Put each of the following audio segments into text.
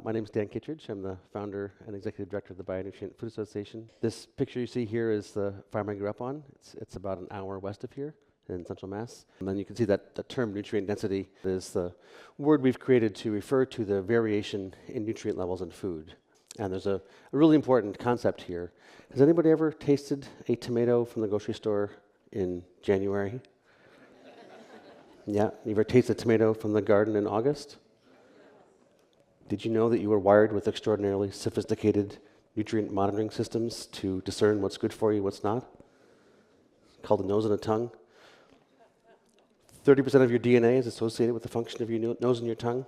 My name is Dan Kittredge. I'm the founder and executive director of the Bionutrient Food Association. This picture you see here is the farm I grew up on. It's about an hour west of here in Central Mass. And then you can see that the term nutrient density is the word we've created to refer to the variation in nutrient levels in food. And there's a really important concept here. Has anybody ever tasted a tomato from the grocery store in January? Yeah, you ever tasted a tomato from the garden in August? Did you know that you were wired with extraordinarily sophisticated nutrient monitoring systems to discern what's good for you, what's not? Called the nose and the tongue. 30% of your DNA is associated with the function of your nose and your tongue.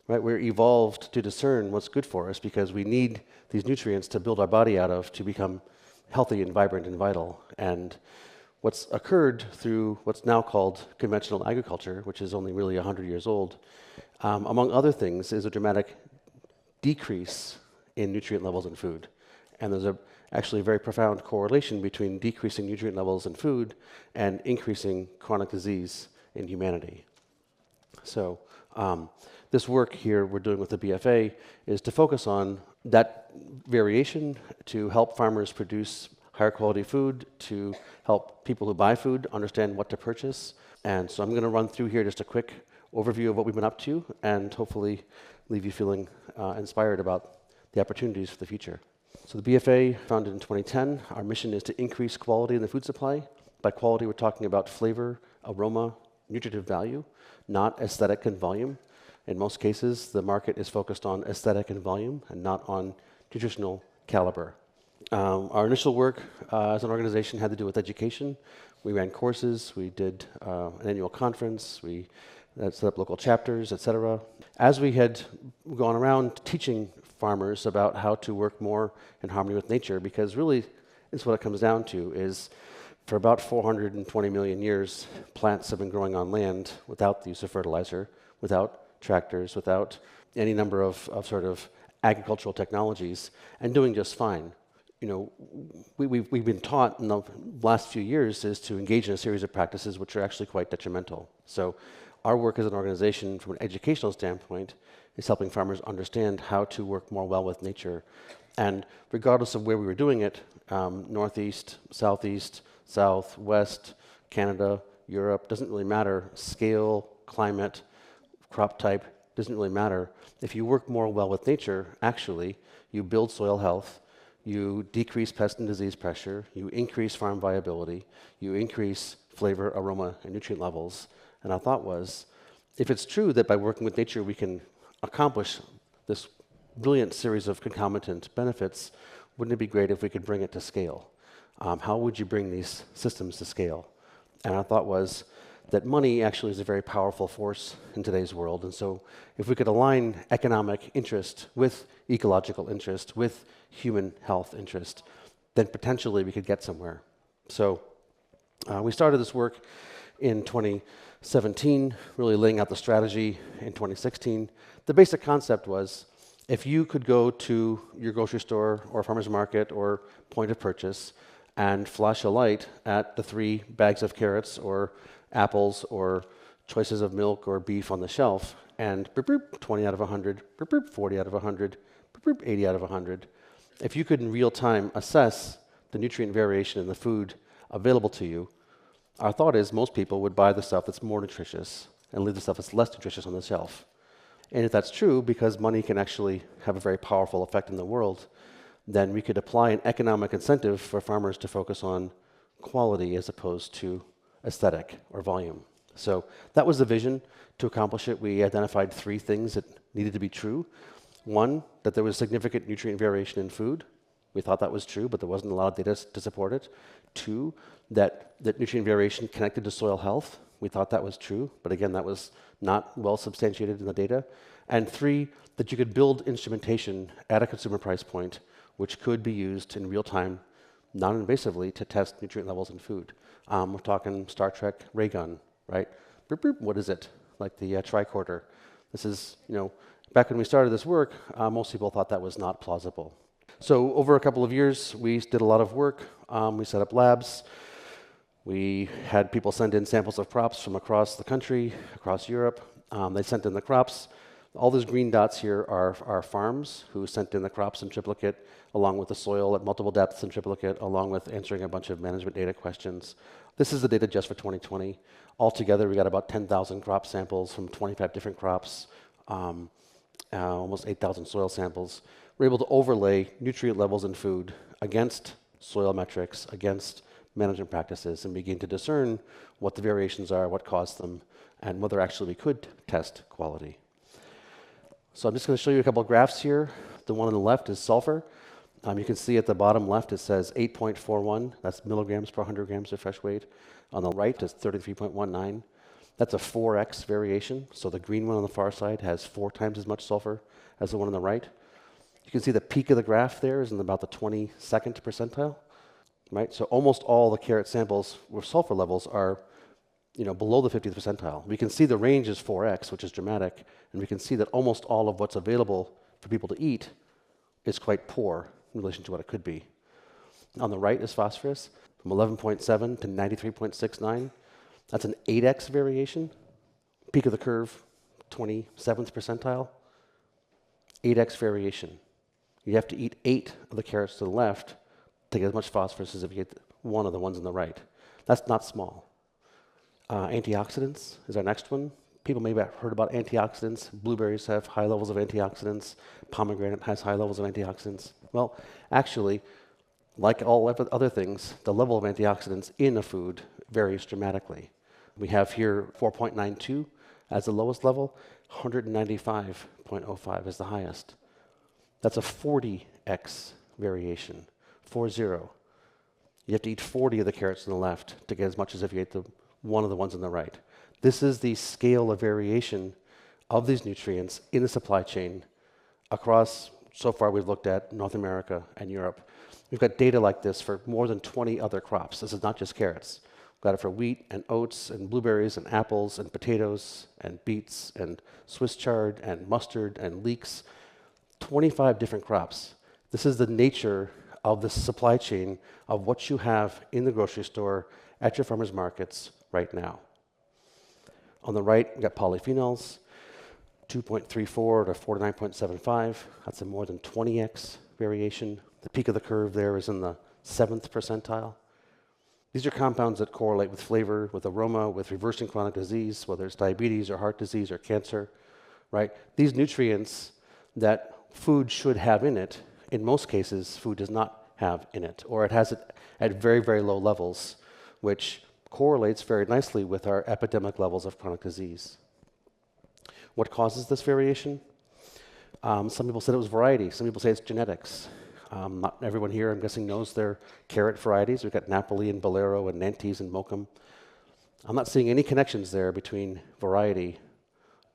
Right? We're evolved to discern what's good for us because we need these nutrients to build our body out of to become healthy and vibrant and vital. And what's occurred through what's now called conventional agriculture, which is only really 100 years old, among other things, is a dramatic decrease in nutrient levels in food. And there's actually a very profound correlation between decreasing nutrient levels in food and increasing chronic disease in humanity. So this work here we're doing with the BFA is to focus on that variation to help farmers produce higher quality food, to help people who buy food understand what to purchase. And so I'm going to run through here just a quick overview of what we've been up to and hopefully leave you feeling inspired about the opportunities for the future. So the BFA, founded in 2010, our mission is to increase quality in the food supply. By quality, we're talking about flavor, aroma, nutritive value, not aesthetic and volume. In most cases, the market is focused on aesthetic and volume and not on nutritional caliber. Our initial work as an organization had to do with education. We ran courses, we did an annual conference, we set up local chapters, etc. As we had gone around teaching farmers about how to work more in harmony with nature, because really, it's what it comes down to, is for about 420 million years, plants have been growing on land without the use of fertilizer, without tractors, without any number of sort of agricultural technologies, and doing just fine. You know, we've been taught in the last few years is to engage in a series of practices which are actually quite detrimental. So our work as an organization from an educational standpoint is helping farmers understand how to work more well with nature. And regardless of where we were doing it, northeast, southeast, south, west, Canada, Europe, doesn't really matter. Scale, climate, crop type, doesn't really matter. If you work more well with nature, actually, you build soil health, you decrease pest and disease pressure, you increase farm viability, you increase flavor, aroma, and nutrient levels. And our thought was, if it's true that by working with nature we can accomplish this brilliant series of concomitant benefits, wouldn't it be great if we could bring it to scale? How would you bring these systems to scale? And our thought was that money actually is a very powerful force in today's world. And so if we could align economic interest with ecological interest, with human health interest, then potentially we could get somewhere. So we started this work in 2017, really laying out the strategy in 2016. The basic concept was, if you could go to your grocery store or farmer's market or point of purchase and flash a light at the 3 bags of carrots or apples or choices of milk or beef on the shelf, and 20 out of 100, 40 out of 100, 80 out of 100, if you could in real time assess the nutrient variation in the food available to you, our thought is most people would buy the stuff that's more nutritious and leave the stuff that's less nutritious on the shelf. And if that's true, because money can actually have a very powerful effect in the world, then we could apply an economic incentive for farmers to focus on quality as opposed to aesthetic or volume. So that was the vision. To accomplish it, we identified 3 things that needed to be true. 1, that there was significant nutrient variation in food. We thought that was true, but there wasn't a lot of data to support it. 2, that nutrient variation connected to soil health. We thought that was true, but again, that was not well substantiated in the data. And 3, that you could build instrumentation at a consumer price point which could be used in real time, non-invasively, to test nutrient levels in food. We're talking Star Trek ray gun, right? What is it? Like the tricorder. This is, back when we started this work, most people thought that was not plausible. So over a couple of years, we did a lot of work. We set up labs. We had people send in samples of crops from across the country, across Europe. They sent in the crops. All those green dots here are farms who sent in the crops in triplicate, along with the soil at multiple depths in triplicate, along with answering a bunch of management data questions. This is the data just for 2020. Altogether, we got about 10,000 crop samples from 25 different crops, almost 8,000 soil samples. We're able to overlay nutrient levels in food against soil metrics, against management practices, and begin to discern what the variations are, what caused them, and whether actually we could test quality. So I'm just going to show you a couple of graphs here. The one on the left is sulfur. You can see at the bottom left it says 8.41. That's milligrams per 100 grams of fresh weight. On the right is 33.19. That's a 4x variation. So the green one on the far side has 4 times as much sulfur as the one on the right. You can see the peak of the graph there is in about the 22nd percentile. Right? So almost all the carrot samples with sulfur levels are below the 50th percentile. We can see the range is 4x, which is dramatic, and we can see that almost all of what's available for people to eat is quite poor in relation to what it could be. On the right is phosphorus, from 11.7 to 93.69. That's an 8x variation. Peak of the curve, 27th percentile. 8x variation. You have to eat 8 of the carrots to the left to get as much phosphorus as if you get one of the ones on the right. That's not small. Antioxidants is our next one. People may have heard about antioxidants. Blueberries have high levels of antioxidants. Pomegranate has high levels of antioxidants. Well, actually, like all other things, the level of antioxidants in a food varies dramatically. We have here 4.92 as the lowest level, 195.05 is the highest. That's a 40x variation, 40. You have to eat 40 of the carrots on the left to get as much as if you ate one of the ones on the right. This is the scale of variation of these nutrients in the supply chain across, so far we've looked at North America and Europe. We've got data like this for more than 20 other crops. This is not just carrots. We've got it for wheat and oats and blueberries and apples and potatoes and beets and Swiss chard and mustard and leeks. 25 different crops. This is the nature of the supply chain of what you have in the grocery store at your farmers markets right now. On the right, we've got polyphenols, 2.34 to 49.75. That's a more than 20x variation. The peak of the curve there is in the 7th percentile. These are compounds that correlate with flavor, with aroma, with reversing chronic disease, whether it's diabetes or heart disease or cancer, right? These nutrients that food should have in it, in most cases, food does not have in it, or it has it at very, very low levels, which correlates very nicely with our epidemic levels of chronic disease. What causes this variation? Some people said it was variety. Some people say it's genetics. Not everyone here, I'm guessing, knows their carrot varieties. We've got Napoli and Bolero and Nantes and Mokum. I'm not seeing any connections there between variety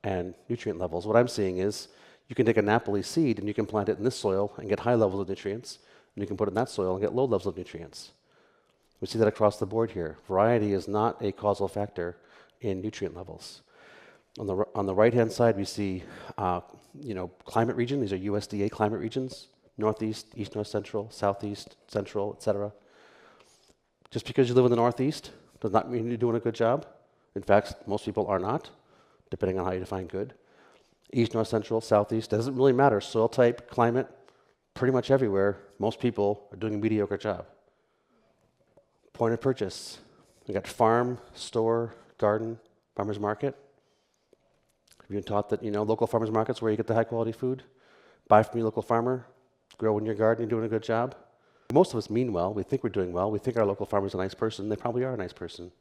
and nutrient levels. What I'm seeing is you can take a Napoli seed and you can plant it in this soil and get high levels of nutrients, and you can put it in that soil and get low levels of nutrients. We see that across the board here. Variety is not a causal factor in nutrient levels. On the right-hand side, we see climate region. These are USDA climate regions: Northeast, East, North Central, Southeast, Central, etc. Just because you live in the Northeast does not mean you're doing a good job. In fact, most people are not, depending on how you define good. East, North Central, Southeast, doesn't really matter. Soil type, climate, pretty much everywhere, most people are doing a mediocre job. Point of purchase. We got farm, store, garden, farmer's market. Have you been taught that, local farmers markets where you get the high quality food? Buy from your local farmer, grow in your garden, you're doing a good job. Most of us mean well. We think we're doing well. We think our local farmer's a nice person. They probably are a nice person.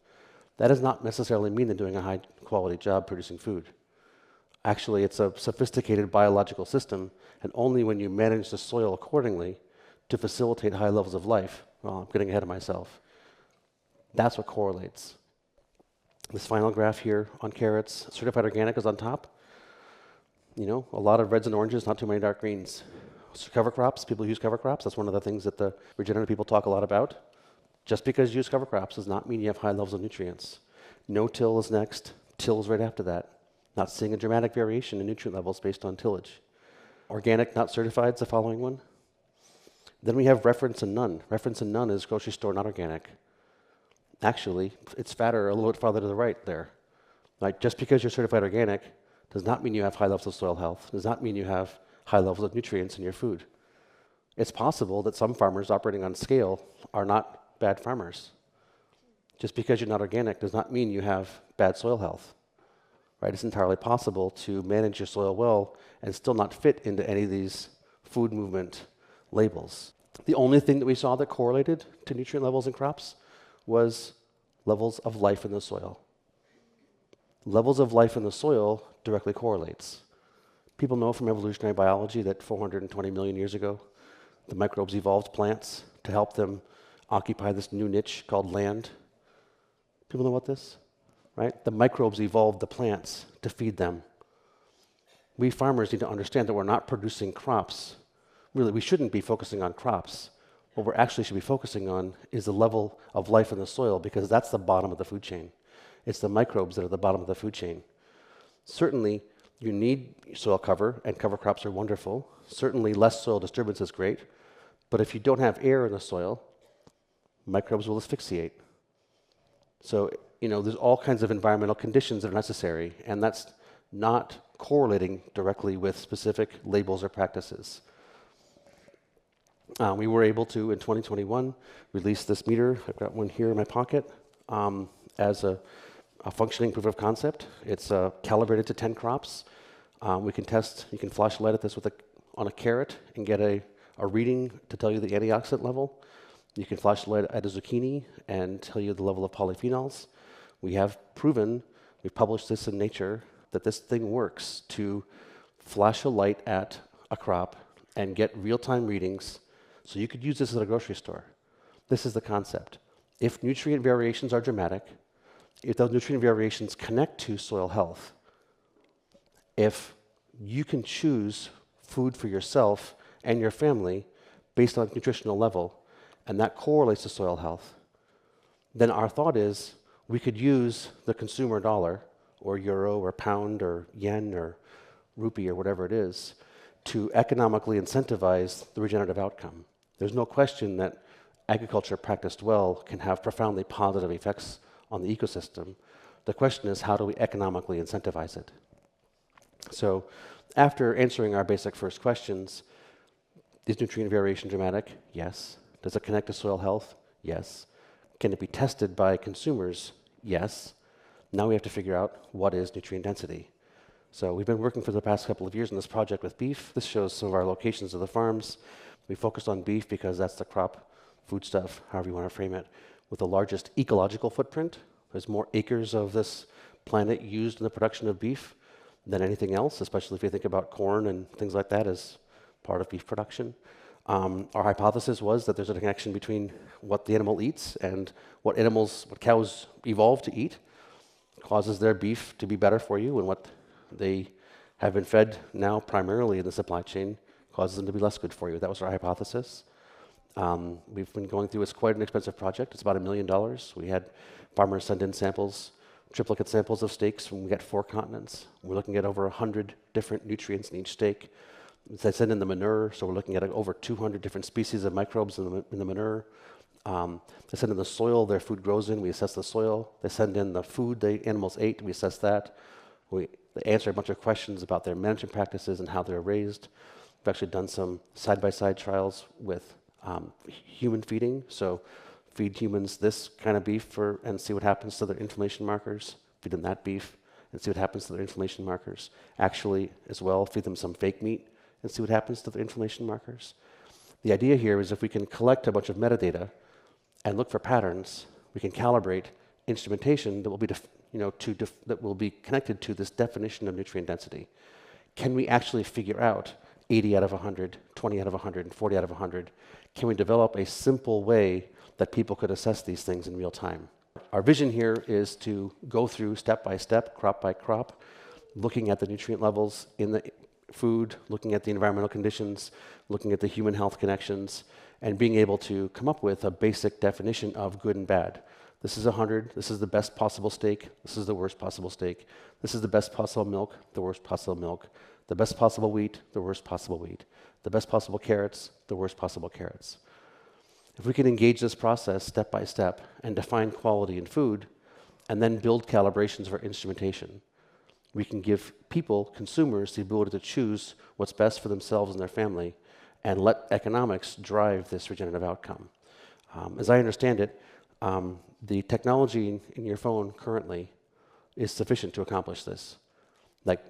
That does not necessarily mean they're doing a high quality job producing food. Actually, it's a sophisticated biological system, and only when you manage the soil accordingly to facilitate high levels of life, well, I'm getting ahead of myself, that's what correlates. This final graph here on carrots, certified organic is on top. A lot of reds and oranges, not too many dark greens. So cover crops, people use cover crops. That's one of the things that the regenerative people talk a lot about. Just because you use cover crops does not mean you have high levels of nutrients. No-till is next. Till is right after that. Not seeing a dramatic variation in nutrient levels based on tillage. Organic, not certified is the following one. Then we have reference and none. Reference and none is grocery store, not organic. Actually, it's fatter a little bit farther to the right there. Just because you're certified organic does not mean you have high levels of soil health, does not mean you have high levels of nutrients in your food. It's possible that some farmers operating on scale are not bad farmers. Just because you're not organic does not mean you have bad soil health. Right? It's entirely possible to manage your soil well and still not fit into any of these food movement labels. The only thing that we saw that correlated to nutrient levels in crops was levels of life in the soil. Levels of life in the soil directly correlates. People know from evolutionary biology that 420 million years ago, the microbes evolved plants to help them occupy this new niche called land. People know about this? Right? The microbes evolved the plants to feed them. We farmers need to understand that we're not producing crops. Really, we shouldn't be focusing on crops. What we actually should be focusing on is the level of life in the soil, because that's the bottom of the food chain. It's the microbes that are the bottom of the food chain. Certainly, you need soil cover, and cover crops are wonderful. Certainly, less soil disturbance is great. But if you don't have air in the soil, microbes will asphyxiate. So, there's all kinds of environmental conditions that are necessary, and that's not correlating directly with specific labels or practices. We were able to, in 2021, release this meter. I've got one here in my pocket as a functioning proof of concept. It's calibrated to 10 crops. We can test, you can flash a light at this on a carrot and get a reading to tell you the antioxidant level. You can flash a light at a zucchini and tell you the level of polyphenols. We have proven, we've published this in Nature, that this thing works to flash a light at a crop and get real-time readings. So you could use this at a grocery store. This is the concept. If nutrient variations are dramatic, if those nutrient variations connect to soil health, if you can choose food for yourself and your family based on nutritional level, and that correlates to soil health, then our thought is we could use the consumer dollar, or euro, or pound, or yen, or rupee, or whatever it is, to economically incentivize the regenerative outcome. There's no question that agriculture practiced well can have profoundly positive effects on the ecosystem. The question is, how do we economically incentivize it? So after answering our basic first questions, is nutrient variation dramatic? Yes. Does it connect to soil health? Yes. Can it be tested by consumers? Yes. Now we have to figure out what is nutrient density. So we've been working for the past couple of years on this project with beef. This shows some of our locations of the farms. We focused on beef because that's the crop, foodstuff, however you want to frame it, with the largest ecological footprint. There's more acres of this planet used in the production of beef than anything else, especially if you think about corn and things like that as part of beef production. Our hypothesis was that there's a connection between what the animal eats and what cows evolve to eat causes their beef to be better for you, and what they have been fed now primarily in the supply chain causes them to be less good for you. That was our hypothesis. We've been going through, it's quite an expensive project. It's about $1 million. We had farmers send in samples, triplicate samples of steaks from, we got 4 continents. We're looking at over 100 different nutrients in each steak. They send in the manure, so we're looking at over 200 different species of microbes in the manure. They send in the soil their food grows in, we assess the soil. They send in the food the animals ate, we assess that. They answer a bunch of questions about their management practices and how they're raised. We've actually done some side-by-side trials with human feeding. So feed humans this kind of beef and see what happens to their inflammation markers. Feed them that beef and see what happens to their inflammation markers. Actually, as well, feed them some fake meat and see what happens to their inflammation markers. The idea here is if we can collect a bunch of metadata and look for patterns, we can calibrate instrumentation that will be that will be connected to this definition of nutrient density. Can we actually figure out 80 out of 100, 20 out of 100, 40 out of 100? Can we develop a simple way that people could assess these things in real time? Our vision here is to go through step by step, crop by crop, looking at the nutrient levels in the food, looking at the environmental conditions, looking at the human health connections, and being able to come up with a basic definition of good and bad. This is 100, this is the best possible steak, this is the worst possible steak, this is the best possible milk, the worst possible milk, the best possible wheat, the worst possible wheat, the best possible carrots, the worst possible carrots. If we can engage this process step by step and define quality in food, and then build calibrations for instrumentation, we can give people, consumers, the ability to choose what's best for themselves and their family, and let economics drive this regenerative outcome. As I understand it, the technology in your phone currently is sufficient to accomplish this. Like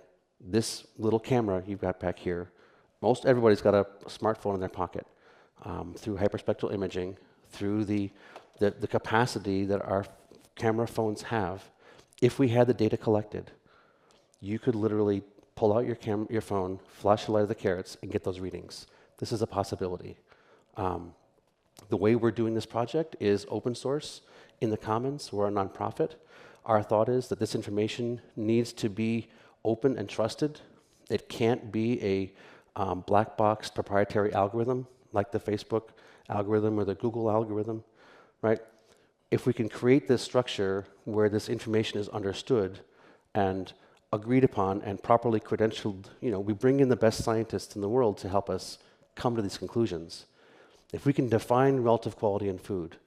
this little camera you've got back here, most everybody's got a smartphone in their pocket. Through hyperspectral imaging, through the capacity that our camera phones have, if we had the data collected, you could literally pull out your phone, flash the light of the carrots, and get those readings. This is a possibility. The way we're doing this project is open source in the Commons. We're a nonprofit. Our thought is that this information needs to be open and trusted. It can't be a black box proprietary algorithm like the Facebook algorithm or the Google algorithm, right? If we can create this structure where this information is understood and agreed upon and properly credentialed, we bring in the best scientists in the world to help us come to these conclusions. If we can define relative quality in food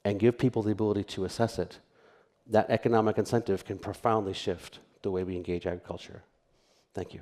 and give people the ability to assess it, that economic incentive can profoundly shift the way we engage agriculture. Thank you.